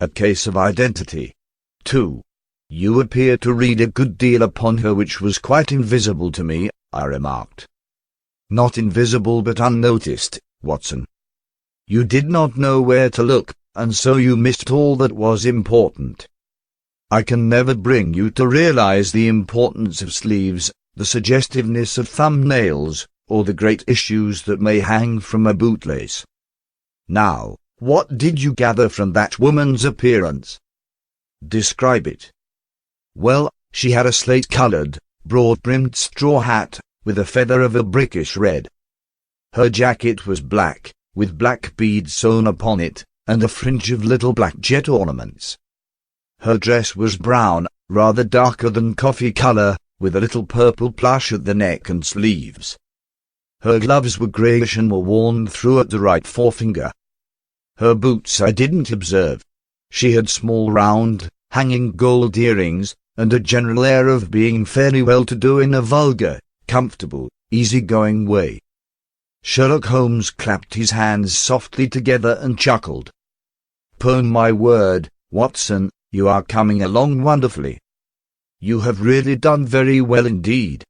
A case of identity. 2. You appear to read a good deal upon her which was quite invisible to me, I remarked. Not invisible but unnoticed, Watson. You did not know where to look, and so you missed all that was important. I can never bring you to realize the importance of sleeves, the suggestiveness of thumbnails, or the great issues that may hang from a bootlace. Now, what did you gather from that woman's appearance? Describe it. Well, she had a slate-colored, broad-brimmed straw hat, with a feather of a brickish red. Her jacket was black, with black beads sewn upon it, and a fringe of little black jet ornaments. Her dress was brown, rather darker than coffee color, with a little purple plush at the neck and sleeves. Her gloves were greyish and were worn through at the right forefinger. Her boots I didn't observe. She had small round, hanging gold earrings, and a general air of being fairly well-to-do in a vulgar, comfortable, easy-going way. Sherlock Holmes clapped his hands softly together and chuckled. "'Pon my word, Watson, you are coming along wonderfully. You have really done very well indeed.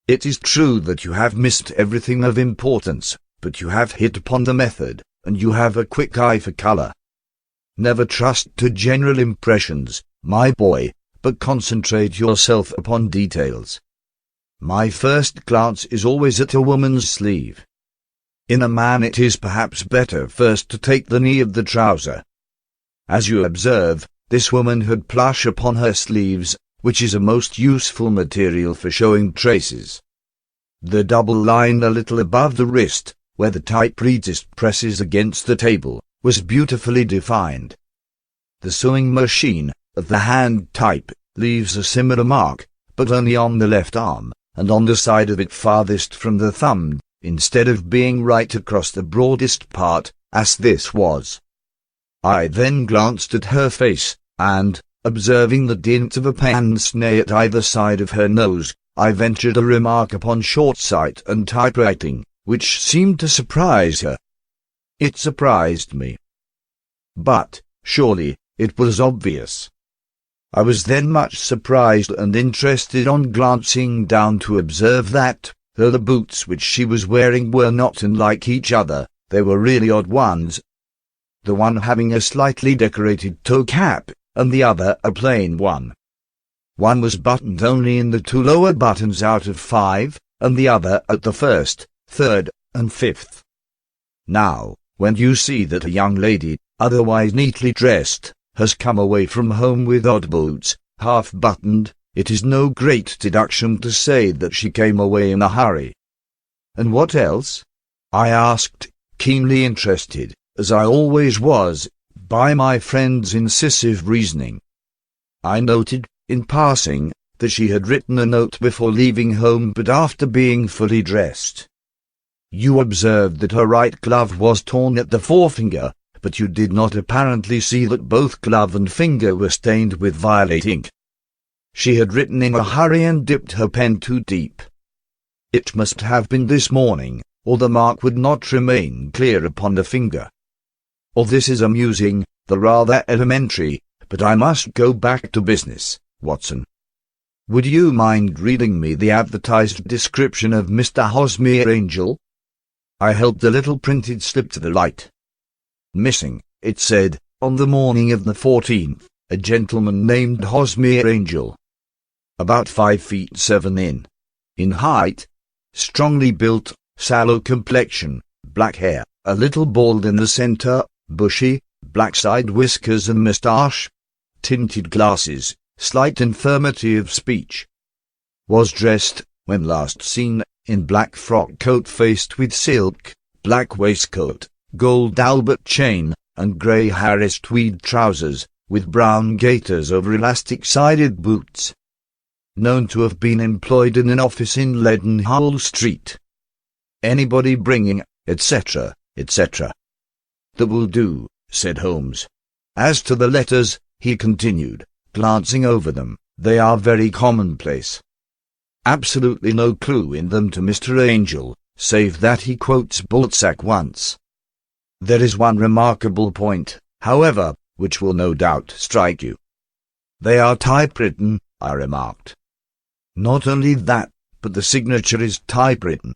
It is true that you have missed everything of importance, but you have hit upon the method, and you have a quick eye for color. Never trust to general impressions, my boy, but concentrate yourself upon details. My first glance is always at a woman's sleeve. In a man it is perhaps better first to take the knee of the trouser. As you observe, this woman had plush upon her sleeves, which is a most useful material for showing traces. The double line a little above the wrist, where the type reads presses against the table, was beautifully defined. The sewing machine, of the hand type, leaves a similar mark, but only on the left arm, and on the side of it farthest from the thumb, instead of being right across the broadest part, as this was. I then glanced at her face, and, observing the dint of a pince-nez at either side of her nose, I ventured a remark upon short sight and typewriting, which seemed to surprise her. It surprised me. But, surely, it was obvious. I was then much surprised and interested on glancing down to observe that, though the boots which she was wearing were not unlike each other, they were really odd ones, the one having a slightly decorated toe cap, and the other a plain one. One was buttoned only in the 2 lower buttons out of 5, and the other at the 1st, 3rd, and 5th. Now, when you see that a young lady, otherwise neatly dressed, has come away from home with odd boots, half-buttoned, it is no great deduction to say that she came away in a hurry. And what else? I asked, keenly interested, as I always was, by my friend's incisive reasoning. I noted, in passing, that she had written a note before leaving home but after being fully dressed. You observed that her right glove was torn at the forefinger, but you did not apparently see that both glove and finger were stained with violet ink. She had written in a hurry and dipped her pen too deep. It must have been this morning, or the mark would not remain clear upon the finger. All this is amusing, though rather elementary, but I must go back to business, Watson. Would you mind reading me the advertised description of Mr. Hosmer Angel? I held the little printed slip to the light. Missing, it said, on the morning of the 14th, a gentleman named Hosmer Angel. About 5 feet 7 in height, strongly built, sallow complexion, black hair, a little bald in the center, bushy, black side whiskers and moustache, tinted glasses, slight infirmity of speech. Was dressed, when last seen, in black frock coat faced with silk, black waistcoat, gold Albert chain, and grey Harris tweed trousers, with brown gaiters over elastic-sided boots. Known to have been employed in an office in Leadenhall Street. Anybody bringing, etc., etc. That will do, said Holmes. As to the letters, he continued, glancing over them, they are very commonplace. Absolutely no clue in them to Mr. Angel, save that he quotes Balzac once. There is one remarkable point, however, which will no doubt strike you. They are typewritten, I remarked. Not only that, but the signature is typewritten.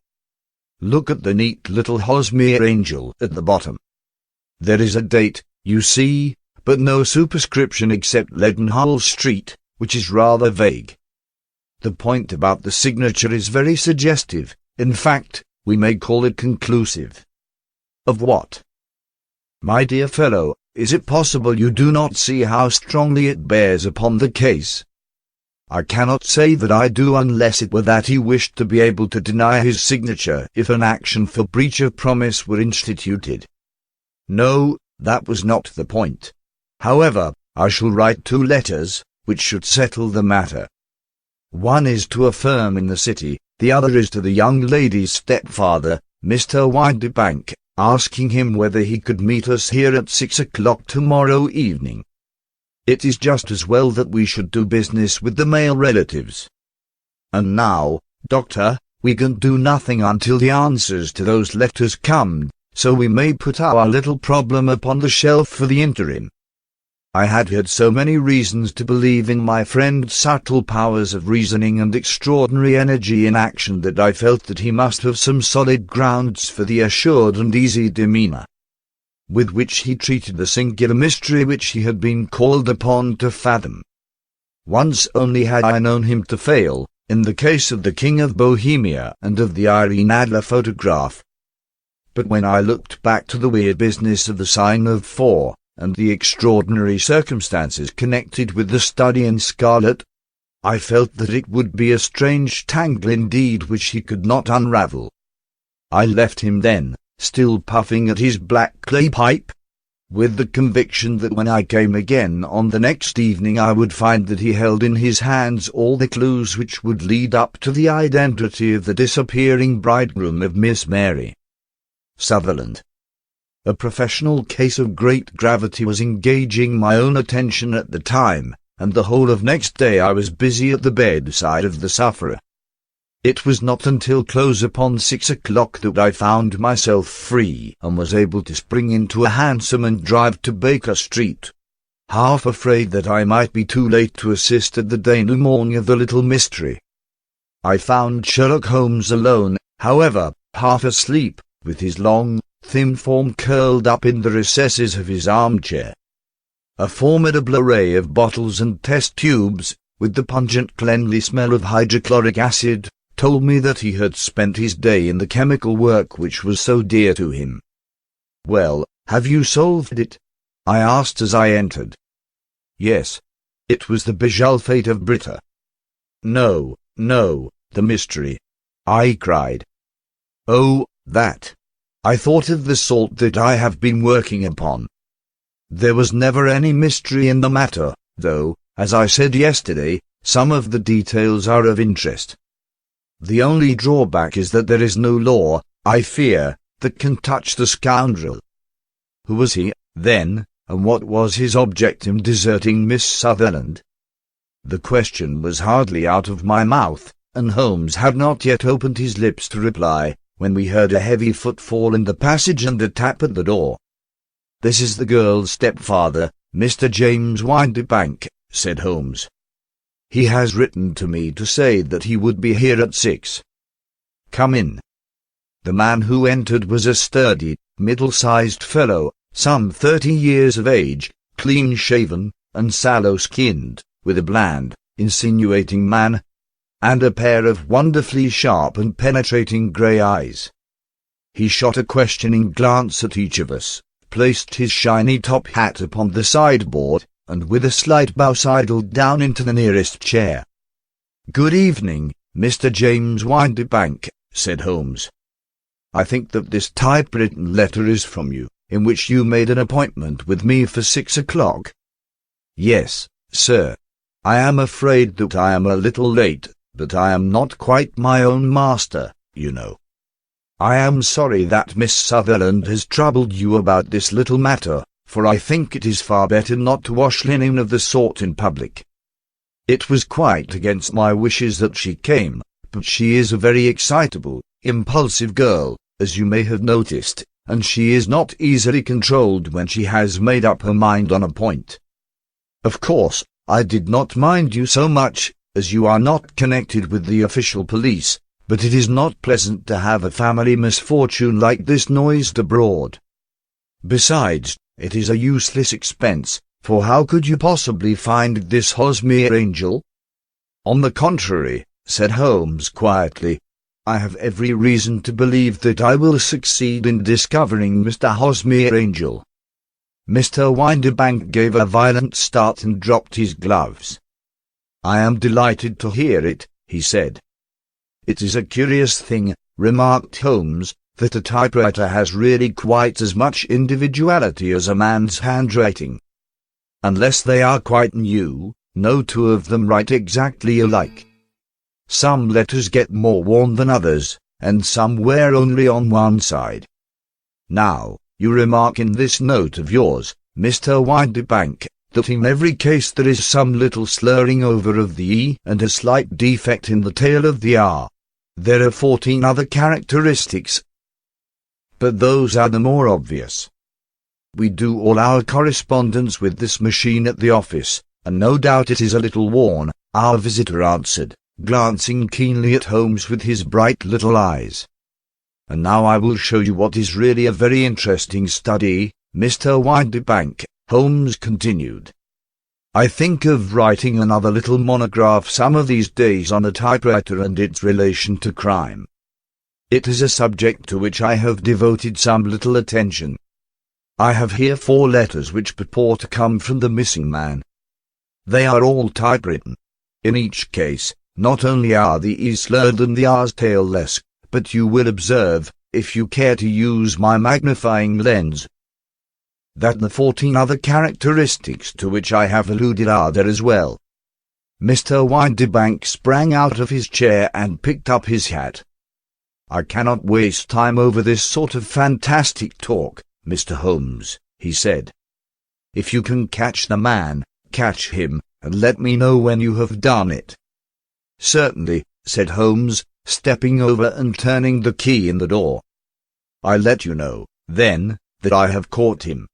Look at the neat little Hosmer angel at the bottom. There is a date, you see, but no superscription except Leadenhall Street, which is rather vague. The point about the signature is very suggestive. In fact, we may call it conclusive. Of what? My dear fellow, is it possible you do not see how strongly it bears upon the case? I cannot say that I do unless it were that he wished to be able to deny his signature if an action for breach of promise were instituted. No, that was not the point. However, I shall write 2 letters, which should settle the matter. One is to a firm in the city, the other is to the young lady's stepfather, Mr. Windibank, asking him whether he could meet us here at 6 o'clock tomorrow evening. It is just as well that we should do business with the male relatives. And now, Doctor, we can do nothing until the answers to those letters come, so we may put our little problem upon the shelf for the interim. I had had so many reasons to believe in my friend's subtle powers of reasoning and extraordinary energy in action that I felt that he must have some solid grounds for the assured and easy demeanour with which he treated the singular mystery which he had been called upon to fathom. Once only had I known him to fail, in the case of the King of Bohemia and of the Irene Adler photograph. But when I looked back to the weird business of the sign of 4, and the extraordinary circumstances connected with the study in scarlet, I felt that it would be a strange tangle indeed which he could not unravel. I left him then, still puffing at his black clay pipe, with the conviction that when I came again on the next evening I would find that he held in his hands all the clues which would lead up to the identity of the disappearing bridegroom of Miss Mary Sutherland. A professional case of great gravity was engaging my own attention at the time, and the whole of next day I was busy at the bedside of the sufferer. It was not until close upon 6 o'clock that I found myself free and was able to spring into a hansom and drive to Baker Street, half afraid that I might be too late to assist at the denouement of the little mystery. I found Sherlock Holmes alone, however, half asleep, with his long, thin form curled up in the recesses of his armchair. A formidable array of bottles and test tubes, with the pungent cleanly smell of hydrochloric acid, told me that he had spent his day in the chemical work which was so dear to him. "Well, have you solved it?" I asked as I entered. "Yes. It was the bisulfate of Britta." "No, no, the mystery," I cried. "Oh, that. I thought of the salt that I have been working upon. There was never any mystery in the matter, though, as I said yesterday, some of the details are of interest. The only drawback is that there is no law, I fear, that can touch the scoundrel. Who was he, then, and what was his object in deserting Miss Sutherland?" The question was hardly out of my mouth, and Holmes had not yet opened his lips to reply, when we heard a heavy footfall in the passage and a tap at the door. "This is the girl's stepfather, Mr. James Windibank," said Holmes. "He has written to me to say that he would be here at 6. Come in." The man who entered was a sturdy, middle-sized fellow, some 30 years of age, clean-shaven, and sallow-skinned, with a bland, insinuating manner, and a pair of wonderfully sharp and penetrating grey eyes. He shot a questioning glance at each of us, placed his shiny top hat upon the sideboard, and with a slight bow sidled down into the nearest chair. "Good evening, Mr. James Windibank," said Holmes. "I think that this typewritten letter is from you, in which you made an appointment with me for 6 o'clock. "Yes, sir. I am afraid that I am a little late, but I am not quite my own master, you know. I am sorry that Miss Sutherland has troubled you about this little matter, for I think it is far better not to wash linen of the sort in public. It was quite against my wishes that she came, but she is a very excitable, impulsive girl, as you may have noticed, and she is not easily controlled when she has made up her mind on a point. Of course, I did not mind you so much, as you are not connected with the official police, but it is not pleasant to have a family misfortune like this noised abroad. Besides, it is a useless expense, for how could you possibly find this Hosmer angel? On the contrary, said Holmes quietly, I have every reason to believe that I will succeed in discovering Mr. Hosmer angel. Mr. Windibank gave a violent start and dropped his gloves. I am delighted to hear it, he said. It is a curious thing, remarked Holmes, that a typewriter has really quite as much individuality as a man's handwriting. Unless they are quite new, no two of them write exactly alike. Some letters get more worn than others, and some wear only on one side. Now, you remark in this note of yours, Mr. Windibank, that in every case there is some little slurring over of the E and a slight defect in the tail of the R. There are 14 other characteristics, but those are the more obvious. We do all our correspondence with this machine at the office, and no doubt it is a little worn, our visitor answered, glancing keenly at Holmes with his bright little eyes. And now I will show you what is really a very interesting study, Mr. Windibank, Holmes continued. I think of writing another little monograph some of these days on a typewriter and its relation to crime. It is a subject to which I have devoted some little attention. I have here 4 letters which purport to come from the missing man. They are all typewritten. In each case, not only are the E's slurred and the R's tail less, but you will observe, if you care to use my magnifying lens, that the 14 other characteristics to which I have alluded are there as well. Mr. Windibank sprang out of his chair and picked up his hat. I cannot waste time over this sort of fantastic talk, Mr. Holmes, he said. If you can catch the man, catch him, and let me know when you have done it. Certainly, said Holmes, stepping over and turning the key in the door. I'll let you know, then, that I have caught him.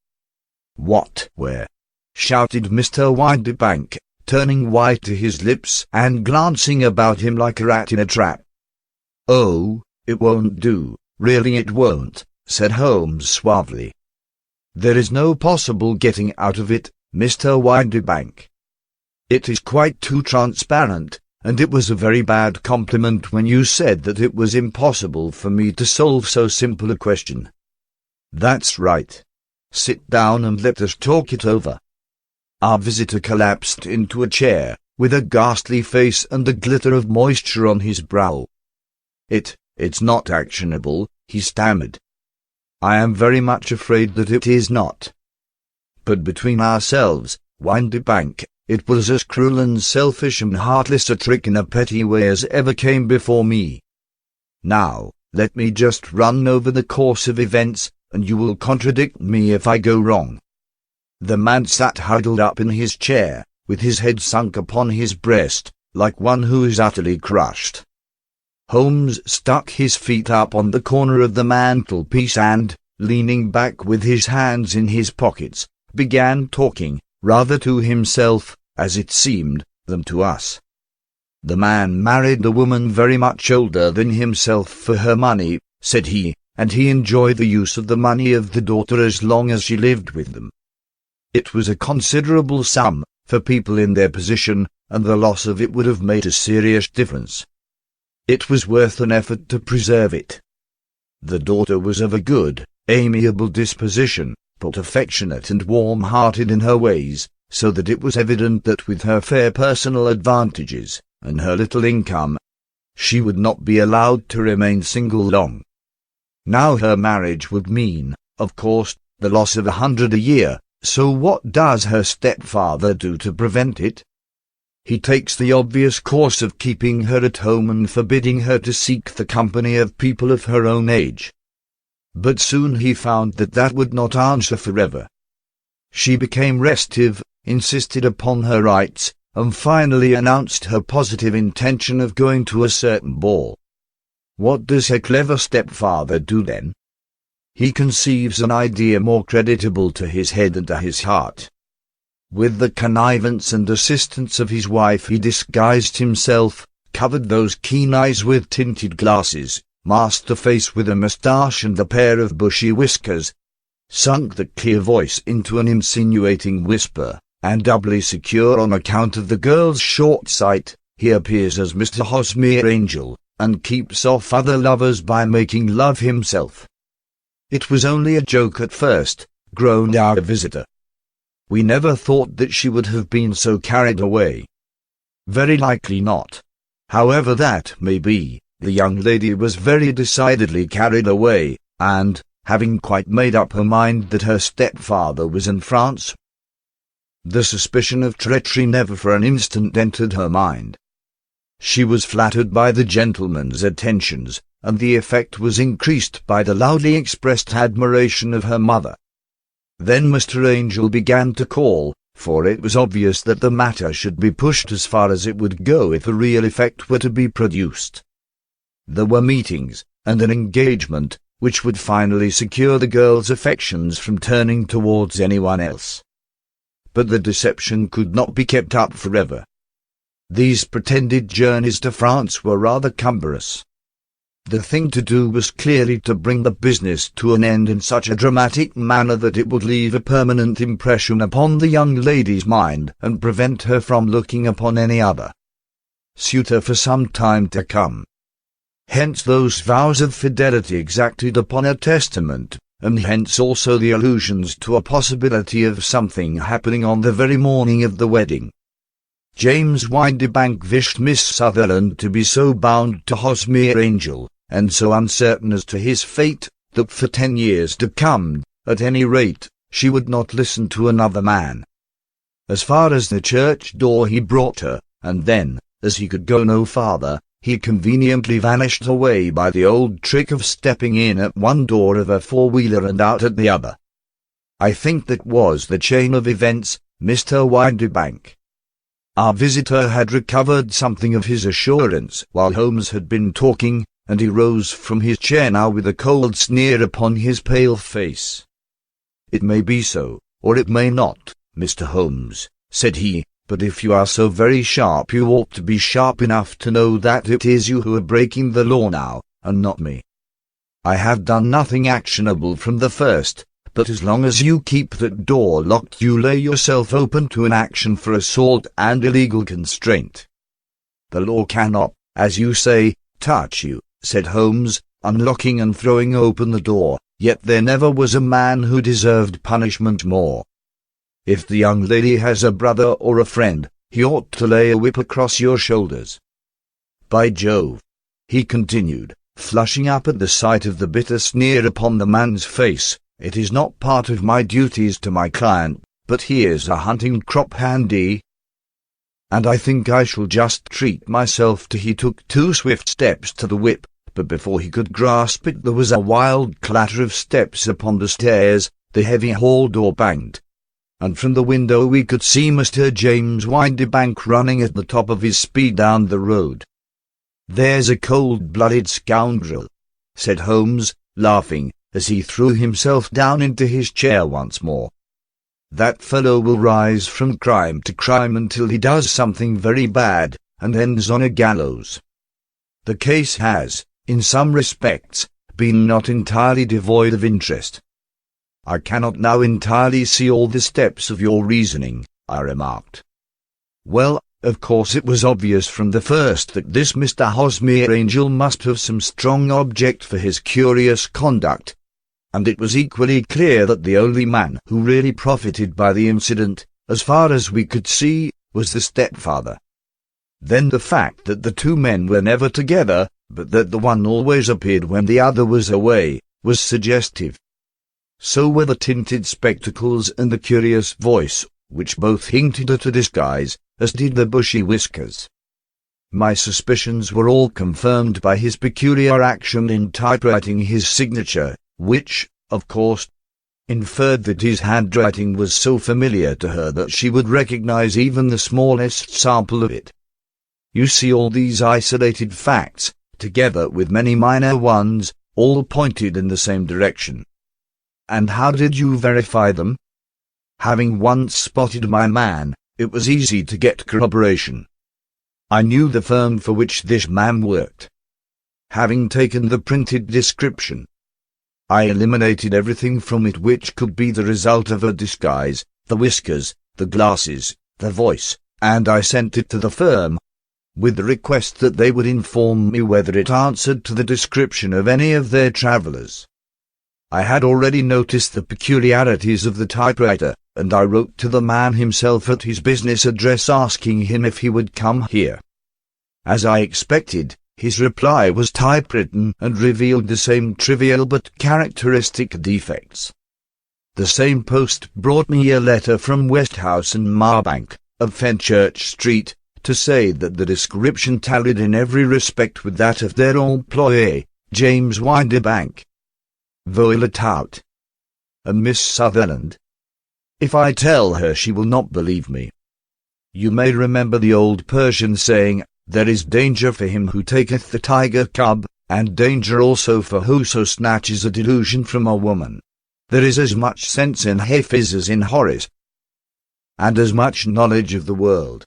What, where? Shouted Mr. Windibank, turning white to his lips and glancing about him like a rat in a trap. Oh, it won't do, really it won't, said Holmes suavely. There is no possible getting out of it, Mr. Windibank. It is quite too transparent, and it was a very bad compliment when you said that it was impossible for me to solve so simple a question. That's right. Sit down and let us talk it over. Our visitor collapsed into a chair, with a ghastly face and a glitter of moisture on his brow. It's not actionable, he stammered. I am very much afraid that it is not. But between ourselves, Windibank, it was as cruel and selfish and heartless a trick in a petty way as ever came before me. Now, let me just run over the course of events, and you will contradict me if I go wrong. The man sat huddled up in his chair, with his head sunk upon his breast, like one who is utterly crushed. Holmes stuck his feet up on the corner of the mantelpiece and, leaning back with his hands in his pockets, began talking, rather to himself, as it seemed, than to us. The man married a woman very much older than himself for her money, said he, and he enjoyed the use of the money of the daughter as long as she lived with them. It was a considerable sum, for people in their position, and the loss of it would have made a serious difference. It was worth an effort to preserve it. The daughter was of a good, amiable disposition, but affectionate and warm-hearted in her ways, so that it was evident that with her fair personal advantages, and her little income, she would not be allowed to remain single long. Now her marriage would mean, of course, the loss of 100 a year, so what does her stepfather do to prevent it? He takes the obvious course of keeping her at home and forbidding her to seek the company of people of her own age. But soon he found that that would not answer forever. She became restive, insisted upon her rights, and finally announced her positive intention of going to a certain ball. What does her clever stepfather do then? he conceives an idea more creditable to his head than to his heart. With the connivance and assistance of his wife he disguised himself, covered those keen eyes with tinted glasses, masked the face with a moustache and a pair of bushy whiskers, sunk the clear voice into an insinuating whisper, and doubly secure on account of the girl's short sight, he appears as Mr. Hosmer Angel, and keeps off other lovers by making love himself. "It was only a joke at first," groaned our visitor. "We never thought that she would have been so carried away." "Very likely not. However that may be, the young lady was very decidedly carried away, and, having quite made up her mind that her stepfather was in France, the suspicion of treachery never for an instant entered her mind. She was flattered by the gentleman's attentions, and the effect was increased by the loudly expressed admiration of her mother. Then Mr. Angel began to call, for it was obvious that the matter should be pushed as far as it would go if a real effect were to be produced. There were meetings, and an engagement, which would finally secure the girl's affections from turning towards anyone else. But the deception could not be kept up forever. These pretended journeys to France were rather cumbrous. The thing to do was clearly to bring the business to an end in such a dramatic manner that it would leave a permanent impression upon the young lady's mind and prevent her from looking upon any other suitor for some time to come. Hence those vows of fidelity exacted upon her testament, and hence also the allusions to a possibility of something happening on the very morning of the wedding. James Windibank wished Miss Sutherland to be so bound to Hosmer Angel, and so uncertain as to his fate, that for 10 years to come, at any rate, she would not listen to another man. As far as the church door he brought her, and then, as he could go no farther, he conveniently vanished away by the old trick of stepping in at one door of a four-wheeler and out at the other. I think that was the chain of events, Mr. Windibank." Our visitor had recovered something of his assurance while Holmes had been talking, and he rose from his chair now with a cold sneer upon his pale face. "It may be so, or it may not, Mr. Holmes," said he, "but if you are so very sharp you ought to be sharp enough to know that it is you who are breaking the law now, and not me. I have done nothing actionable from the first, but as long as you keep that door locked you lay yourself open to an action for assault and illegal constraint." "The law cannot, as you say, touch you," said Holmes, unlocking and throwing open the door, "yet there never was a man who deserved punishment more. If the young lady has a brother or a friend, he ought to lay a whip across your shoulders. By Jove," he continued, flushing up at the sight of the bitter sneer upon the man's face, "it is not part of my duties to my client, but here's a hunting crop handy, and I think I shall just treat myself to." He took 2 swift steps to the whip, but before he could grasp it there was a wild clatter of steps upon the stairs, the heavy hall door banged, and from the window we could see Mr. James Windibank running at the top of his speed down the road. "There's a cold-blooded scoundrel," said Holmes, laughing, as he threw himself down into his chair once more. "That fellow will rise from crime to crime until he does something very bad, and ends on a gallows. The case has, in some respects, been not entirely devoid of interest." "I cannot now entirely see all the steps of your reasoning," I remarked. "Well, of course it was obvious from the first that this Mr. Hosmer Angel must have some strong object for his curious conduct, and it was equally clear that the only man who really profited by the incident, as far as we could see, was the stepfather. Then the fact that the 2 men were never together, but that the one always appeared when the other was away, was suggestive. So were the tinted spectacles and the curious voice, which both hinted at a disguise, as did the bushy whiskers. My suspicions were all confirmed by his peculiar action in typewriting his signature, which, of course, inferred that his handwriting was so familiar to her that she would recognize even the smallest sample of it. You see, all these isolated facts, together with many minor ones, all pointed in the same direction. And how did you verify them? Having once spotted my man, it was easy to get corroboration. I knew the firm for which this man worked. Having taken the printed description, I eliminated everything from it which could be the result of a disguise, the whiskers, the glasses, the voice, and I sent it to the firm, with the request that they would inform me whether it answered to the description of any of their travellers. I had already noticed the peculiarities of the typewriter, and I wrote to the man himself at his business address asking him if he would come here. As I expected, his reply was typewritten and revealed the same trivial but characteristic defects. The same post brought me a letter from Westhouse and Marbank, of Fenchurch Street, to say that the description tallied in every respect with that of their employé, James Windibank. Violet out. And Miss Sutherland? If I tell her, she will not believe me. You may remember the old Persian saying, there is danger for him who taketh the tiger cub, and danger also for whoso snatches a delusion from a woman. There is as much sense in Hafiz as in Horace, and as much knowledge of the world.